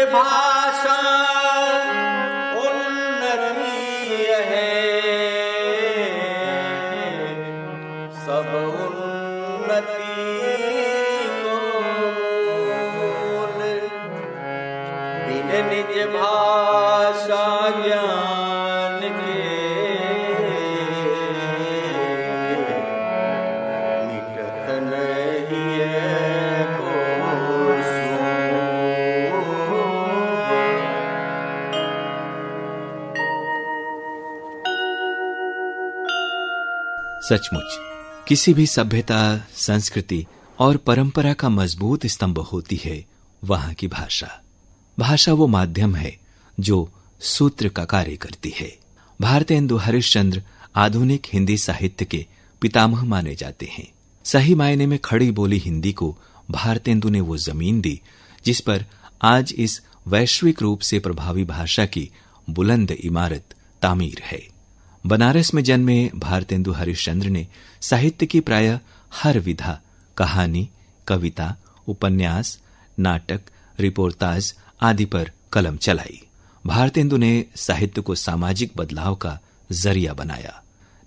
भाषा उन्नति है, सब उन्नति मूल। बिन निज भाषा ज्ञान के मिटत नहीं है को सचमुच किसी भी सभ्यता, संस्कृति और परंपरा का मजबूत स्तंभ होती है वहां की भाषा। भाषा वो माध्यम है जो सूत्र का कार्य करती है। भारतेंदु हरिश्चंद्र आधुनिक हिंदी साहित्य के पितामह माने जाते हैं। सही मायने में खड़ी बोली हिंदी को भारतेंदु ने वो जमीन दी जिस पर आज इस वैश्विक रूप से प्रभावी भाषा की बुलंद इमारत तामीर है। बनारस में जन्मे भारतेंदु हरिश्चंद्र ने साहित्य की प्रायः हर विधा, कहानी, कविता, उपन्यास, नाटक, रिपोर्टाज आदि पर कलम चलाई। भारतेंदु ने साहित्य को सामाजिक बदलाव का जरिया बनाया।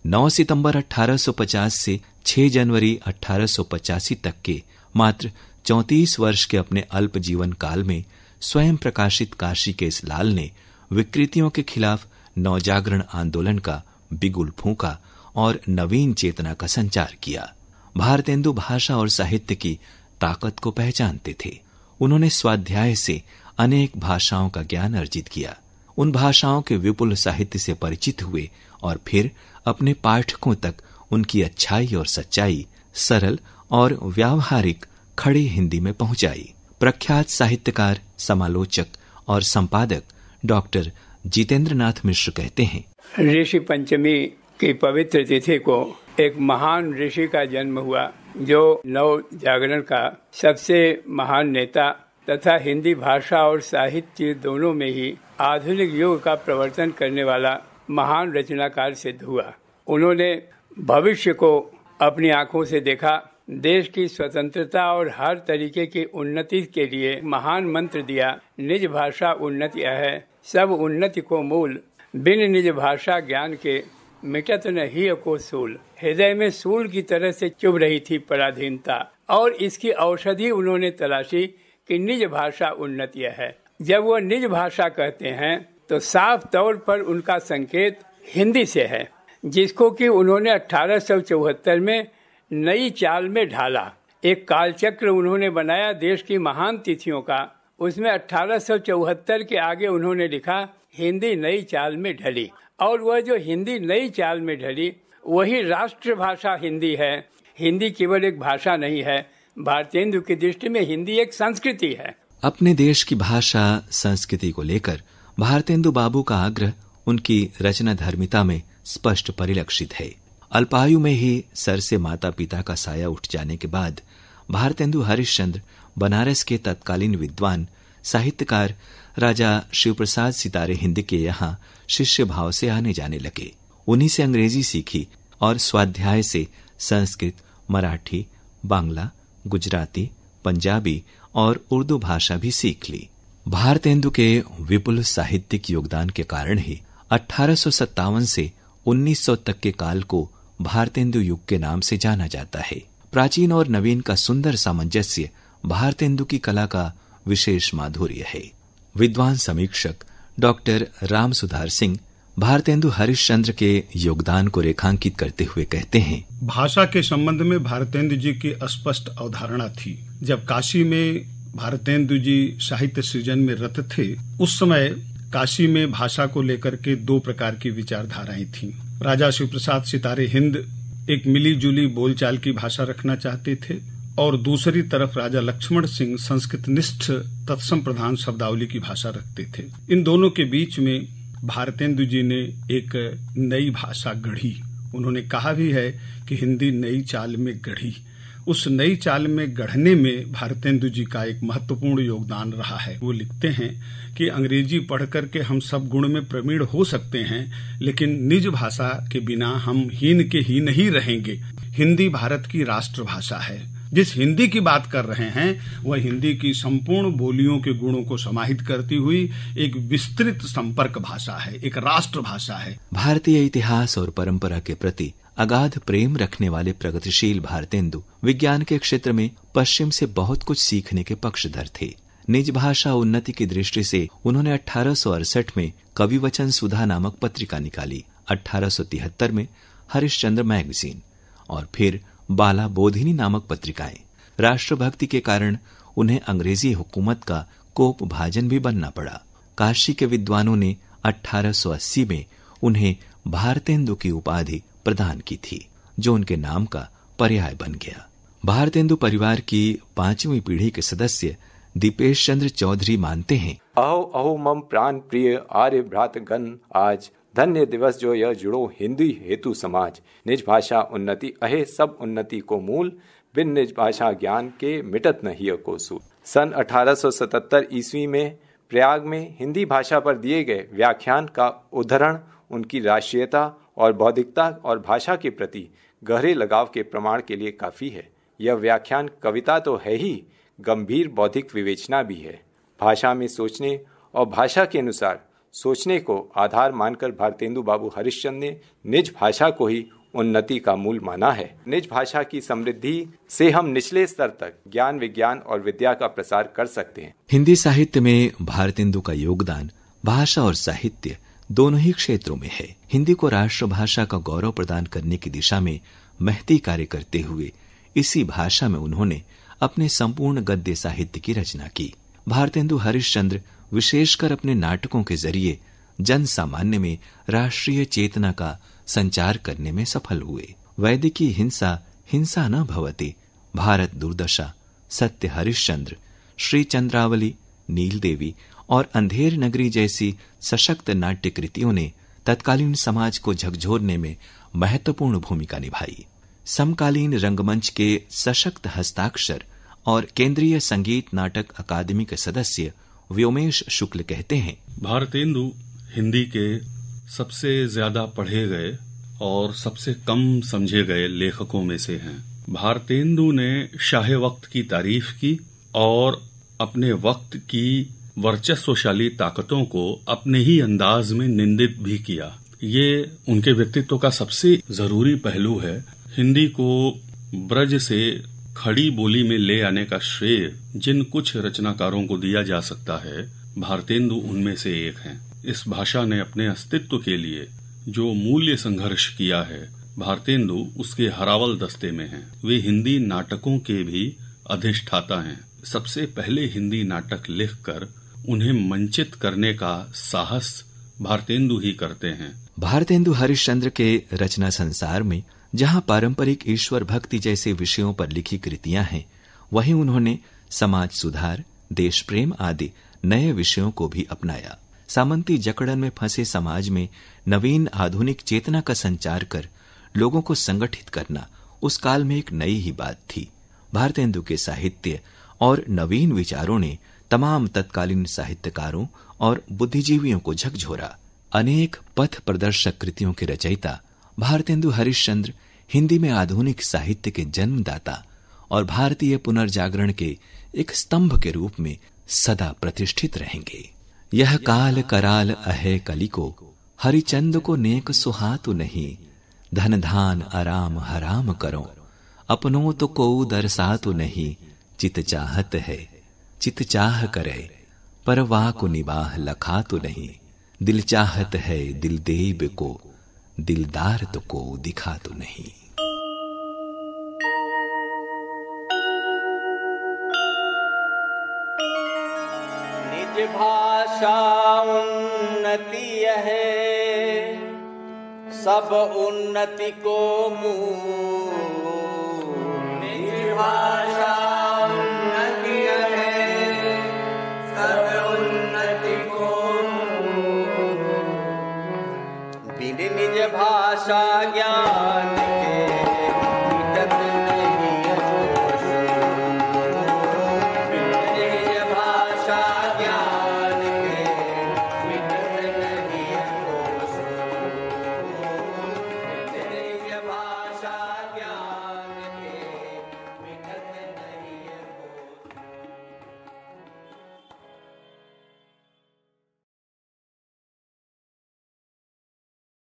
9 सितंबर 1850 से 6 जनवरी 1885 तक के मात्र 34 वर्ष के अपने अल्प जीवन काल में स्वयं प्रकाशित काशी केस लाल ने विकृतियों के खिलाफ नवजागरण आंदोलन का बिगुल फूंका और नवीन चेतना का संचार किया। भारतेंदु भाषा और साहित्य की ताकत को पहचानते थे। उन्होंने स्वाध्याय से अनेक भाषाओं का ज्ञान अर्जित किया। उन भाषाओं के विपुल साहित्य से परिचित हुए और फिर अपने पाठकों तक उनकी अच्छाई और सच्चाई सरल और व्यावहारिक खड़ी हिंदी में पहुंचाई। प्रख्यात साहित्यकार, समालोचक और संपादक डॉक्टर जितेंद्रनाथ मिश्र कहते हैं, ऋषि पंचमी की पवित्र तिथि को एक महान ऋषि का जन्म हुआ जो नव जागरण का सबसे महान नेता तथा हिंदी भाषा और साहित्य दोनों में ही आधुनिक युग का प्रवर्तन करने वाला महान रचनाकार सिद्ध हुआ। उन्होंने भविष्य को अपनी आंखों से देखा, देश की स्वतंत्रता और हर तरीके की उन्नति के लिए महान मंत्र दिया। निज भाषा उन्नति है, सब उन्नति को मूल। बिन निज भाषा ज्ञान के मिटत नहीं को सूल। हृदय में सूल की तरह से चुभ रही थी पराधीनता और इसकी औषधि उन्होंने तलाशी कि निज भाषा उन्नति है। जब वो निज भाषा कहते हैं तो साफ तौर पर उनका संकेत हिंदी से है, जिसको कि उन्होंने 1874 में नई चाल में ढाला। एक कालचक्र उन्होंने बनाया देश की महान तिथियों का। उसमें 1874 के आगे उन्होंने लिखा हिंदी नई चाल में ढली, और वह जो हिंदी नई चाल में ढली वही राष्ट्रभाषा हिंदी है। हिंदी केवल एक भाषा नहीं है, भारतेंदु की दृष्टि में हिंदी एक संस्कृति है। अपने देश की भाषा संस्कृति को लेकर भारतेंदु बाबू का आग्रह उनकी रचना धर्मिता में स्पष्ट परिलक्षित है। अल्पायु में ही सर से माता पिता का साया उठ जाने के बाद भारतेंदु हरिश्चंद्र बनारस के तत्कालीन विद्वान साहित्यकार राजा शिवप्रसाद सितारे हिंद के यहाँ शिष्य भाव से आने जाने लगे। उन्हीं से अंग्रेजी सीखी और स्वाध्याय से संस्कृत, मराठी, बांग्ला, गुजराती, पंजाबी और उर्दू भाषा भी सीख ली। भारतेंदु के विपुल साहित्यिक योगदान के कारण ही 1857 से 1900 तक के काल को भारतेंदु युग के नाम से जाना जाता है। प्राचीन और नवीन का सुंदर सामंजस्य भारतेंदु की कला का विशेष माधुर्य है। विद्वान समीक्षक डॉक्टर राम सुधार सिंह भारतेंदु हरिश्चंद्र के योगदान को रेखांकित करते हुए कहते हैं, भाषा के संबंध में भारतेंदु जी की स्पष्ट अवधारणा थी। जब काशी में भारतेंदु जी साहित्य सृजन में रत थे, उस समय काशी में भाषा को लेकर के दो प्रकार की विचारधाराएं थीं। राजा शिवप्रसाद सितारे हिंद एक मिली जुली बोलचाल की भाषा रखना चाहते थे और दूसरी तरफ राजा लक्ष्मण सिंह संस्कृतनिष्ठ तत्सम प्रधान शब्दावली की भाषा रखते थे। इन दोनों के बीच में भारतेंदु जी ने एक नई भाषा गढ़ी। उन्होंने कहा भी है कि हिंदी नई चाल में गढ़ी। उस नई चाल में गढ़ने में भारतेंदु जी का एक महत्वपूर्ण योगदान रहा है। वो लिखते हैं कि अंग्रेजी पढ़ करके हम सब गुण में प्रवीण हो सकते हैं, लेकिन निज भाषा के बिना हम हीन के हीन ही रहेंगे। हिंदी भारत की राष्ट्रभाषा है। जिस हिंदी की बात कर रहे हैं वह हिंदी की संपूर्ण बोलियों के गुणों को समाहित करती हुई एक विस्तृत संपर्क भाषा है, एक राष्ट्र भाषा है। भारतीय इतिहास और परंपरा के प्रति अगाध प्रेम रखने वाले प्रगतिशील भारतेंदु विज्ञान के क्षेत्र में पश्चिम से बहुत कुछ सीखने के पक्षधर थे। निज भाषा उन्नति की दृष्टि से उन्होंने 1868 में कविवचन सुधा नामक पत्रिका निकाली, 1873 में हरिश्चंद्र मैगजीन और फिर बाला बोधिनी नामक पत्रिकाएं। राष्ट्रभक्ति के कारण उन्हें अंग्रेजी हुकूमत का कोप भाजन भी बनना पड़ा। काशी के विद्वानों ने 1880 में उन्हें भारतेंदु की उपाधि प्रदान की थी, जो उनके नाम का पर्याय बन गया। भारतेंदु परिवार की 5वीं पीढ़ी के सदस्य दीपेश चंद्र चौधरी मानते हैं, अहो अहो मम प्राण प्रिय आर्य भ्रातगण, आज धन्य दिवस जो यह जुड़ो हिंदी हेतु समाज। निज भाषा उन्नति अहे सब उन्नति को मूल, बिन निज भाषा ज्ञान के मिटत नहीं को सूल। सन 1877 ईस्वी में प्रयाग में हिंदी भाषा पर दिए गए व्याख्यान का उद्धरण उनकी राष्ट्रीयता और बौद्धिकता और भाषा के प्रति गहरे लगाव के प्रमाण के लिए काफी है। यह व्याख्यान कविता तो है ही, गंभीर बौद्धिक विवेचना भी है। भाषा में सोचने और भाषा के अनुसार सोचने को आधार मानकर भारतेंदु बाबू हरिश्चंद्र ने निज भाषा को ही उन्नति का मूल माना है। निज भाषा की समृद्धि से हम निचले स्तर तक ज्ञान, विज्ञान और विद्या का प्रसार कर सकते हैं। हिंदी साहित्य में भारतेंदु का योगदान भाषा और साहित्य दोनों ही क्षेत्रों में है। हिंदी को राष्ट्रभाषा का गौरव प्रदान करने की दिशा में महती कार्य करते हुए इसी भाषा में उन्होंने अपने संपूर्ण गद्य साहित्य की रचना की। भारतेंदु हरिश्चंद्र विशेषकर अपने नाटकों के जरिए जन सामान्य में राष्ट्रीय चेतना का संचार करने में सफल हुए। वैदिकी हिंसा हिंसा न भवति, भारत दुर्दशा, सत्य हरिश्चंद्र, श्री चंद्रावली, नील देवी और अंधेर नगरी जैसी सशक्त नाट्य कृतियों ने तत्कालीन समाज को झकझोरने में महत्वपूर्ण भूमिका निभाई। समकालीन रंगमंच के सशक्त हस्ताक्षर और केंद्रीय संगीत नाटक अकादमी के सदस्य व्योमेश शुक्ल कहते हैं, भारतेंदु हिंदी के सबसे ज्यादा पढ़े गए और सबसे कम समझे गए लेखकों में से हैं। भारतेंदु ने शाहे वक्त की तारीफ की और अपने वक्त की वर्चस्वशाली ताकतों को अपने ही अंदाज में निंदित भी किया। ये उनके व्यक्तित्व का सबसे जरूरी पहलू है। हिंदी को ब्रज से खड़ी बोली में ले आने का श्रेय जिन कुछ रचनाकारों को दिया जा सकता है, भारतेंदु उनमें से एक हैं। इस भाषा ने अपने अस्तित्व के लिए जो मूल्य संघर्ष किया है, भारतेंदु उसके हरावल दस्ते में हैं। वे हिंदी नाटकों के भी अधिष्ठाता हैं। सबसे पहले हिंदी नाटक लिखकर उन्हें मंचित करने का साहस भारतेंदु ही करते हैं। भारतेंदु हरिश्चंद्र के रचना संसार में जहां पारंपरिक ईश्वर भक्ति जैसे विषयों पर लिखी कृतियां हैं, वहीं उन्होंने समाज सुधार, देश प्रेम आदि नए विषयों को भी अपनाया। सामंती जकड़न में फंसे समाज में नवीन आधुनिक चेतना का संचार कर लोगों को संगठित करना उस काल में एक नई ही बात थी। भारतेंदु के साहित्य और नवीन विचारों ने तमाम तत्कालीन साहित्यकारों और बुद्धिजीवियों को झकझोरा। अनेक पथ प्रदर्शक कृतियों के रचयिता भारतेंदु हरिश्चंद्र हिंदी में आधुनिक साहित्य के जन्मदाता और भारतीय पुनर्जागरण के एक स्तंभ के रूप में सदा प्रतिष्ठित रहेंगे। यह काल कराल अहे कली को, हरिचंद को नेक सुहातु नहीं, धन धान आराम हराम करो, अपनों तो को दरसातु नहीं, चित चाहत है चित चाह करे, पर वाकु निबाह लखातु नहीं, दिल चाहत है दिल देब को, दिलदार तो को दिखा तो नहीं। निज भाषा उन्नति है सब उन्नति को मूल,